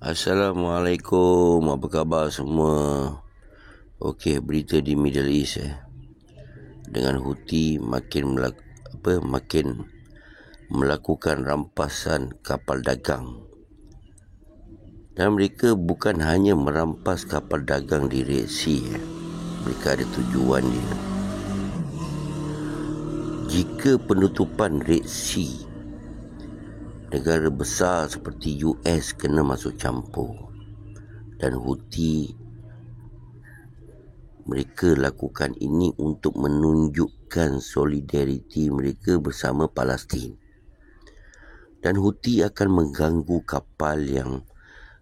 Assalamualaikum, apa khabar semua? Okey, berita di Middle East dengan Houthi makin melakukan rampasan kapal dagang. Dan mereka bukan hanya merampas kapal dagang di Red Sea, mereka ada tujuan dia. Jika penutupan Red Sea, negara besar seperti US kena masuk campur, dan Houthi mereka lakukan ini untuk menunjukkan solidariti mereka bersama Palestin. Dan Houthi akan mengganggu kapal yang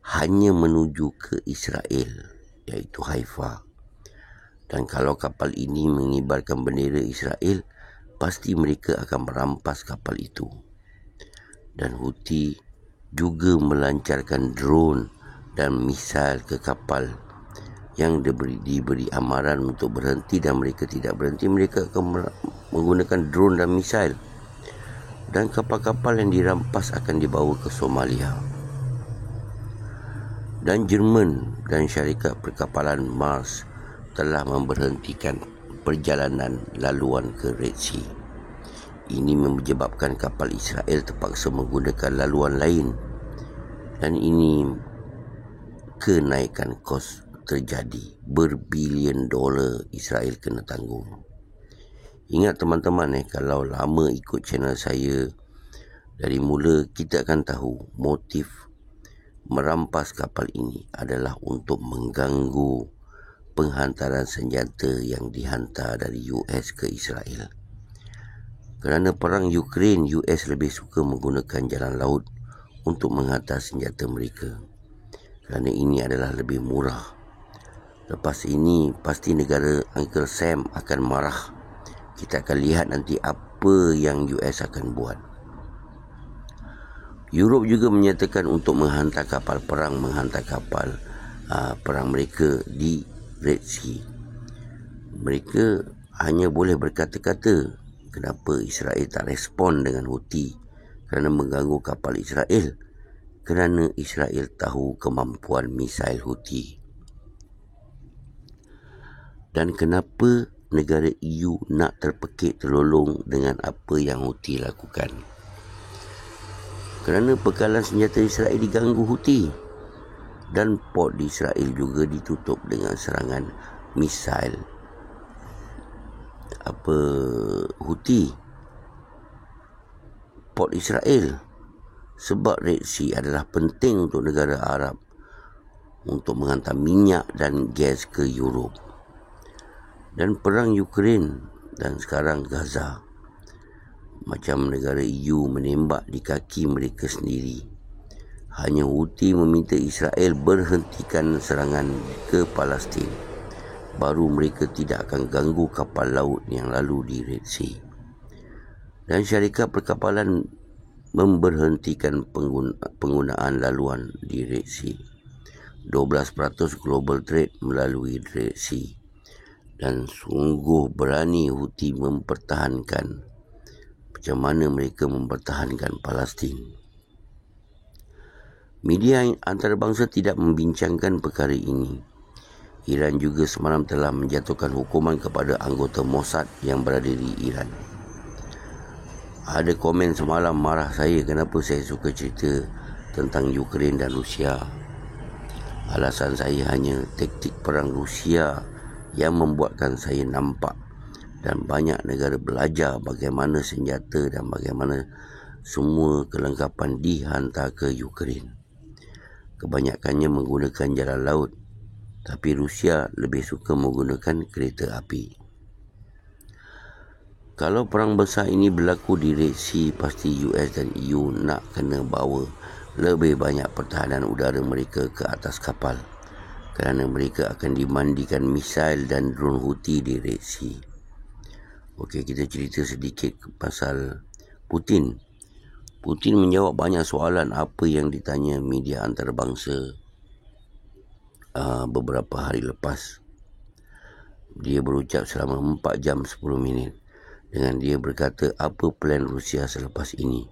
hanya menuju ke Israel, iaitu Haifa. Dan kalau kapal ini mengibarkan bendera Israel, pasti mereka akan merampas kapal itu. Dan Houthi juga melancarkan drone dan misal ke kapal yang diberi amaran untuk berhenti, dan mereka tidak berhenti. Mereka akan menggunakan drone dan misal, dan kapal-kapal yang dirampas akan dibawa ke Somalia. Dan Jerman dan syarikat perkapalan Mars telah memberhentikan perjalanan laluan ke Red Sea. Ini menyebabkan kapal Israel terpaksa menggunakan laluan lain, dan ini kenaikan kos terjadi. Berbilion dolar Israel kena tanggung. Ingat teman-teman, kalau lama ikut channel saya dari mula, kita akan tahu motif merampas kapal ini adalah untuk mengganggu penghantaran senjata yang dihantar dari US ke Israel. Kerana perang Ukraine, US lebih suka menggunakan jalan laut untuk menghantar senjata mereka, kerana ini adalah lebih murah. Lepas ini pasti negara Uncle Sam akan marah. Kita akan lihat nanti apa yang US akan buat. Europe juga menyatakan untuk menghantar kapal perang mereka di Red Sea. Mereka hanya boleh berkata-kata. Kenapa Israel tak respon dengan Houthi? Kerana mengganggu kapal Israel. Kerana Israel tahu kemampuan misail Houthi. Dan kenapa negara EU nak terpekik terlolong dengan apa yang Houthi lakukan? Kerana bekalan senjata Israel diganggu Houthi, dan port di Israel juga ditutup dengan serangan misail Houthi. Port Israel, sebab Red Sea adalah penting untuk negara Arab untuk menghantar minyak dan gas ke Europe. Dan perang Ukraine dan sekarang Gaza, macam negara EU menembak di kaki mereka sendiri. Hanya Houthi meminta Israel berhentikan serangan ke Palestin, baru mereka tidak akan ganggu kapal laut yang lalu di Red Sea. Dan syarikat perkapalan memberhentikan penggunaan laluan di Red Sea. 12% global trade melalui Red Sea. Dan sungguh berani Houthi mempertahankan macam mana mereka mempertahankan Palestin. Media antarabangsa tidak membincangkan perkara ini. Iran juga semalam telah menjatuhkan hukuman kepada anggota Mossad yang berada di Iran. Ada komen semalam marah saya kenapa saya suka cerita tentang Ukraine dan Rusia. Alasan saya hanya taktik perang Rusia yang membuatkan saya nampak, dan banyak negara belajar bagaimana senjata dan bagaimana semua kelengkapan dihantar ke Ukraine. Kebanyakannya menggunakan jalan laut, tapi Rusia lebih suka menggunakan kereta api. Kalau perang besar ini berlaku di Red Sea, pasti US dan EU nak kena bawa lebih banyak pertahanan udara mereka ke atas kapal, kerana mereka akan dimandikan misail dan drone Houthi di Red Sea. Okey, kita cerita sedikit pasal Putin. Putin menjawab banyak soalan apa yang ditanya media antarabangsa beberapa hari lepas. Dia berucap selama 4 jam 10 minit. Dengan dia berkata apa plan Rusia selepas ini.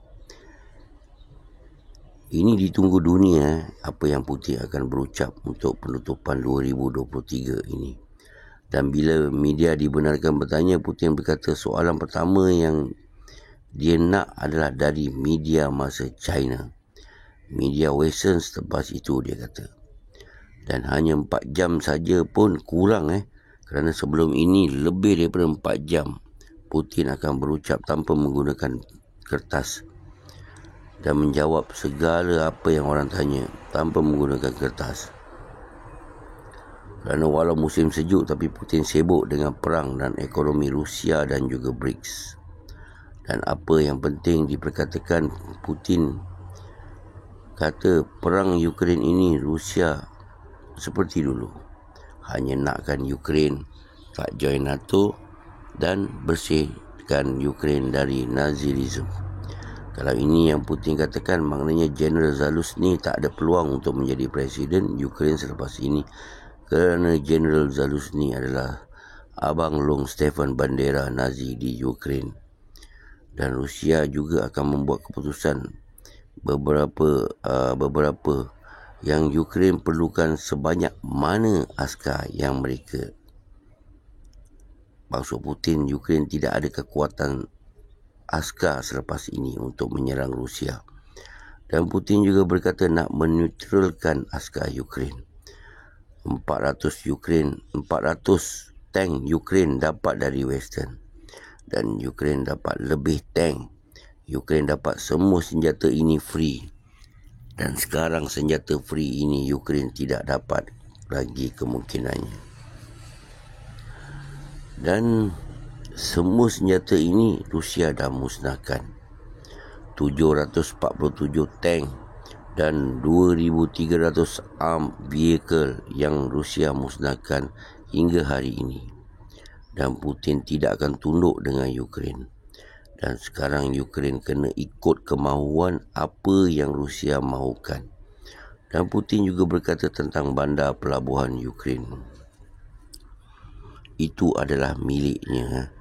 Ini ditunggu dunia apa yang Putin akan berucap untuk penutupan 2023 ini. Dan bila media dibenarkan bertanya, Putin berkata soalan pertama yang dia nak adalah dari media masa China. Media Western selepas itu, dia kata. Dan hanya 4 jam saja pun kurang kerana sebelum ini lebih daripada 4 jam Putin akan berucap tanpa menggunakan kertas dan menjawab segala apa yang orang tanya tanpa menggunakan kertas. Kerana walau musim sejuk, tapi Putin sibuk dengan perang dan ekonomi Rusia dan juga BRICS. Dan apa yang penting diperkatakan, Putin kata perang Ukraine ini Rusia seperti dulu. Hanya nakkan Ukraine tak join NATO dan bersihkan Ukraine dari Naziism. Kalau ini yang Putin katakan, maknanya General Zaluzhny tak ada peluang untuk menjadi presiden Ukraine selepas ini, kerana General Zaluzhny adalah abang long Stefan Bandera Nazi di Ukraine. Dan Rusia juga akan membuat keputusan beberapa yang Ukraine perlukan sebanyak mana askar yang mereka. Maksud Putin, Ukraine tidak ada kekuatan askar selepas ini untuk menyerang Rusia. Dan Putin juga berkata nak menetralkan askar Ukraine. 400 tank Ukraine dapat dari Western. Dan Ukraine dapat lebih tank. Ukraine dapat semua senjata ini free. Dan sekarang senjata free ini Ukraine tidak dapat lagi kemungkinannya. Dan semua senjata ini Rusia dah musnahkan. 747 tank dan 2,300 armed vehicle yang Rusia musnahkan hingga hari ini. Dan Putin tidak akan tunduk dengan Ukraine. Dan sekarang Ukraine kena ikut kemahuan apa yang Rusia mahukan. Dan Putin juga berkata tentang bandar pelabuhan Ukraine. Itu adalah miliknya.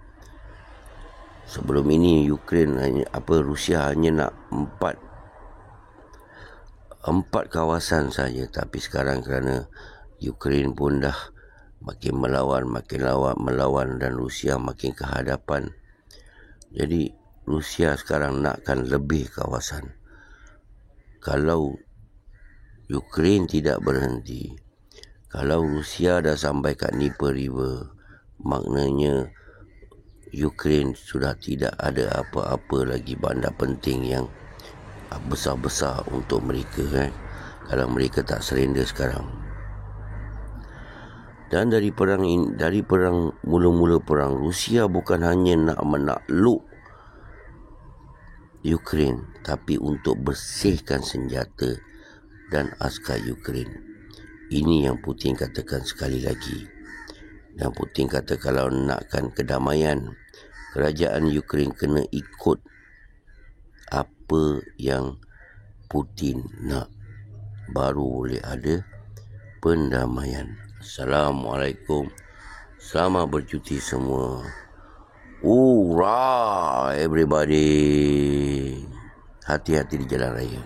Sebelum ini Rusia hanya nak empat kawasan saja, tapi sekarang kerana Ukraine pun dah makin melawan dan Rusia makin ke hadapan. Jadi Rusia sekarang nakkan lebih kawasan. Kalau Ukraine tidak berhenti, kalau Rusia dah sampai kat Dnieper River, maknanya Ukraine sudah tidak ada apa-apa lagi bandar penting yang besar-besar untuk mereka kalau mereka tak surrender sekarang. Dan dari mula-mula perang, Rusia bukan hanya nak menakluk Ukraine, tapi untuk bersihkan senjata dan askar Ukraine. Ini yang Putin katakan sekali lagi. Dan Putin kata kalau nakkan kedamaian, kerajaan Ukraine kena ikut apa yang Putin nak, baru boleh ada pendamaian. Assalamualaikum. Selamat bercuti semua. Hurrah everybody. Hati-hati di jalan raya.